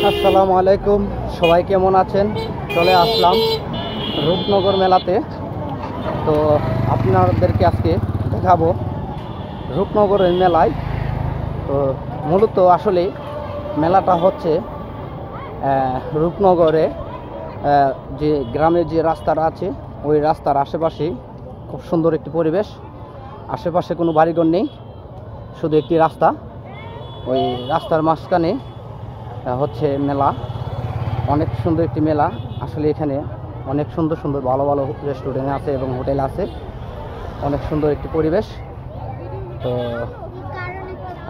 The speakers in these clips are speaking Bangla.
আসসালামু আলাইকুম, সবাই কেমন আছেন? চলে আসলাম রূপনগর মেলাতে। তো আপনাদেরকে আজকে দেখাবো রূপনগরের মেলায়। তো মূলত আসলে মেলাটা হচ্ছে রূপনগরে যে গ্রামের যে রাস্তাটা আছে ওই রাস্তার আশেপাশে খুব সুন্দর একটি পরিবেশ। আশেপাশে কোনো বাড়িঘর নেই, শুধু একটি রাস্তা। ওই রাস্তার মাঝখানে হচ্ছে মেলা। অনেক সুন্দর একটি মেলা। আসলে এখানে অনেক সুন্দর সুন্দর ভালো ভালো রেস্টুরেন্ট আছে এবং হোটেল আছে। অনেক সুন্দর একটি পরিবেশ। তো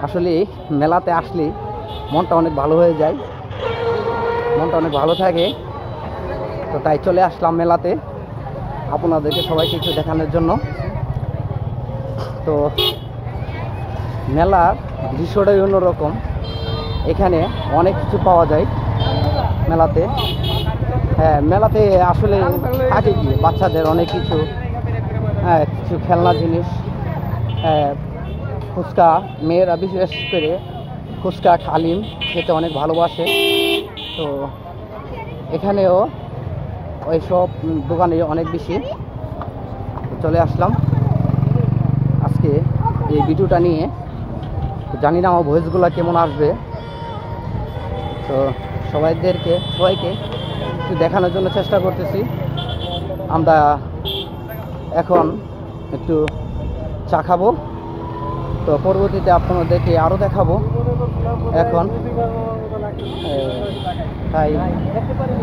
আসলে মেলাতে আসলে মনটা অনেক ভালো হয়ে যায়, মনটা অনেক ভালো থাকে। তো তাই চলে আসলাম মেলাতে আপনাদেরকে সবাইকে একটু দেখানোর জন্য। তো মেলার দৃশ্যটাই অন্যরকম। এখানে অনেক কিছু পাওয়া যায় মেলাতে। হ্যাঁ, মেলাতে আসলে থাকে কি বাচ্চাদের অনেক কিছু, কিছু খেলনা জিনিস, ফুচকা, মেয়েরা বিশেষ করে ফুচকা হালিম খেতে অনেক ভালোবাসে। তো এখানেও ওই সব দোকানে অনেক বেশি। চলে আসলাম আজকে এই ভিডিওটা নিয়ে। জানি না আমার ভয়েসগুলো কেমন আসবে। তো সবাইকে একটু দেখানোর জন্য চেষ্টা করতেছি। আমরা এখন একটু চা খাবো, তো পরবর্তীতে আপনাদেরকে আরও দেখাবো। এখন তাই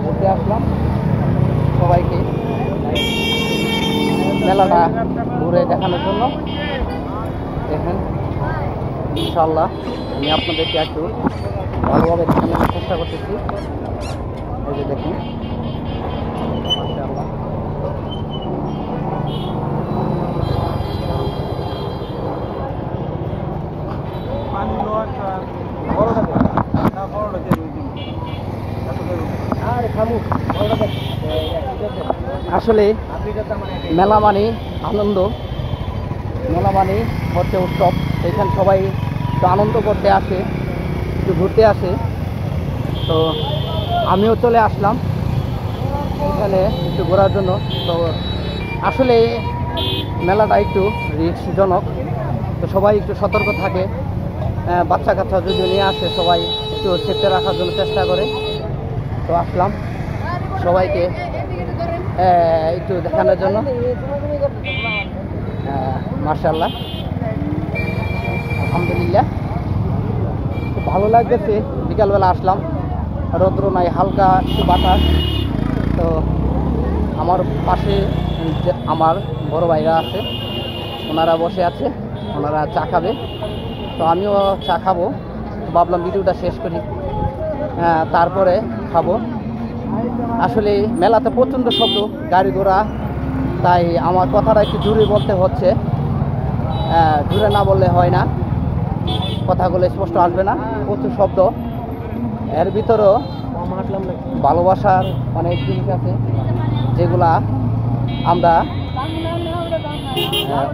ঘুরতে আসলাম সবাইকে মেলাটা ঘুরে দেখানোর জন্য। দেখেন, ইনশাল্লাহ আমি আপনাদেরকে একটু ভালোভাবে দেখানোর চেষ্টা করতেছি। এই যে দেখুন, মাশাআল্লাহ। আসলে মেলা মানে আনন্দ, মেলা মানে হচ্ছে উৎসব। এখানে সবাই একটু আনন্দ করতে আসে, একটু ঘুরতে আসে। তো আমিও চলে আসলাম এখানে একটু ঘোরার জন্য। তো আসলে মেলাটা একটু রিস্কজনক, তো সবাই একটু সতর্ক থাকে। বাচ্চা কাচ্চা যদি নিয়ে আসে সবাই একটু সেফটি রাখার জন্য চেষ্টা করে। তো আসলাম সবাইকে একটু দেখানোর জন্য। মাশাআল্লাহ, আলহামদুলিল্লাহ, খুব ভালো লাগতেছে। বিকালবেলা আসলাম, রৌদ্র নাই, হালকা একটু বাতাস। তো আমার পাশে যে আমার বড় ভাইরা আছে, ওনারা বসে আছে, ওনারা চা খাবে। তো আমিও চা খাবো। ভাবলাম ভিডিওটা শেষ করি, তারপরে খাবো। আসলে মেলাতে প্রচণ্ড শব্দ, গাড়ি ঘোড়া, তাই আমার কথাটা একটু জোরে বলতে হচ্ছে। জোরে না বললে হয় না, কথাগুলো স্পষ্ট আসবে না, প্রচুর শব্দ। এর ভিতরেও ভালোবাসার অনেক জিনিস আছে যেগুলা আমরা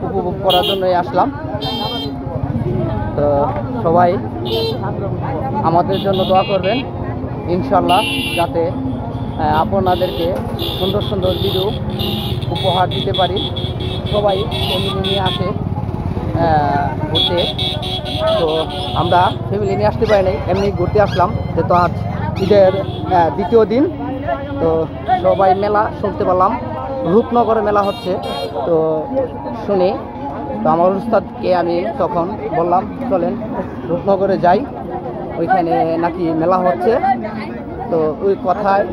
উপভোগ করার জন্যই আসলাম। তো সবাই আমাদের জন্য দোয়া করবেন ইনশাল্লাহ, যাতে আপনাদেরকে সুন্দর সুন্দর ভিডিও উপহার দিতে পারি। সবাই ফ্যামিলি নিয়ে আসে ঘুরতে। তো আমরা ফ্যামিলি নিয়ে আসতে পারি নাই, এমনি ঘুরতে আসলাম। যেহেতু আজ ঈদের দ্বিতীয় দিন, তো সবাই মেলা শুনতে পারলাম। রূপনগরে মেলা হচ্ছে, তো শুনে তো আমার উস্তাদকে আমি তখন বললাম চলেন রূপনগরে যাই, ওইখানে নাকি মেলা হচ্ছে। তো ওই কথায়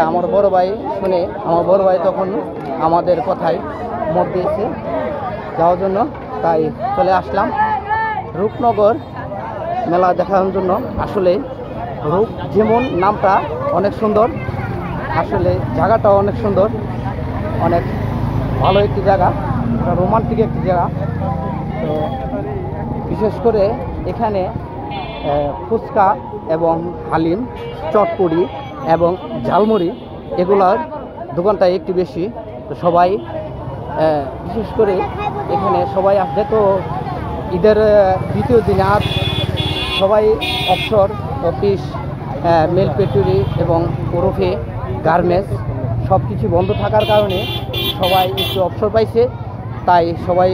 আমার বড় ভাই শুনে, আমার বড় ভাই তখন আমাদের কথায় মত দিয়েছে যাওয়ার জন্য। তাই চলে আসলাম রূপনগর মেলা দেখানোর জন্য। আসলে রূপ যেমন নামটা অনেক সুন্দর, আসলে জায়গাটাও অনেক সুন্দর, অনেক ভালো একটি জায়গা, রোমান্টিক একটি জায়গা। তো বিশেষ করে এখানে ফুচকা এবং হালিম, চটপটি এবং ঝালমুড়ি এগুলার দোকানটা একটু বেশি। তো সবাই বিশেষ করে এখানে সবাই আসবে। তো ঈদের দ্বিতীয় দিনে আজ সবাই অবসর, অফিস মিল ফ্যাক্টরি এবং ওরফে গার্মেন্টস সব কিছু বন্ধ থাকার কারণে সবাই একটু অবসর পাইছে, তাই সবাই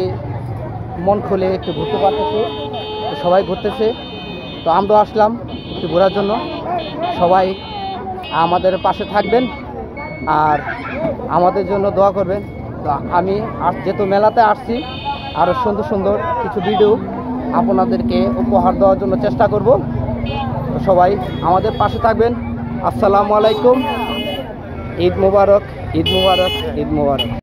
মন খুলে একটু ঘুরতে পারতেছে, সবাই ঘুরতেছে। তো আমরাও আসলাম একটু ঘোরার জন্য। সবাই আমাদের পাশে থাকবেন আর আমাদের জন্য দোয়া করবেন। তো আমি যেহেতু মেলাতে আসছি, আরও সুন্দর সুন্দর কিছু ভিডিও আপনাদেরকে উপহার দেওয়ার জন্য চেষ্টা করব। তো সবাই আমাদের পাশে থাকবেন। আসসালামু আলাইকুম। ঈদ মুবারক, ঈদ মুবারক, ঈদ মুবারক।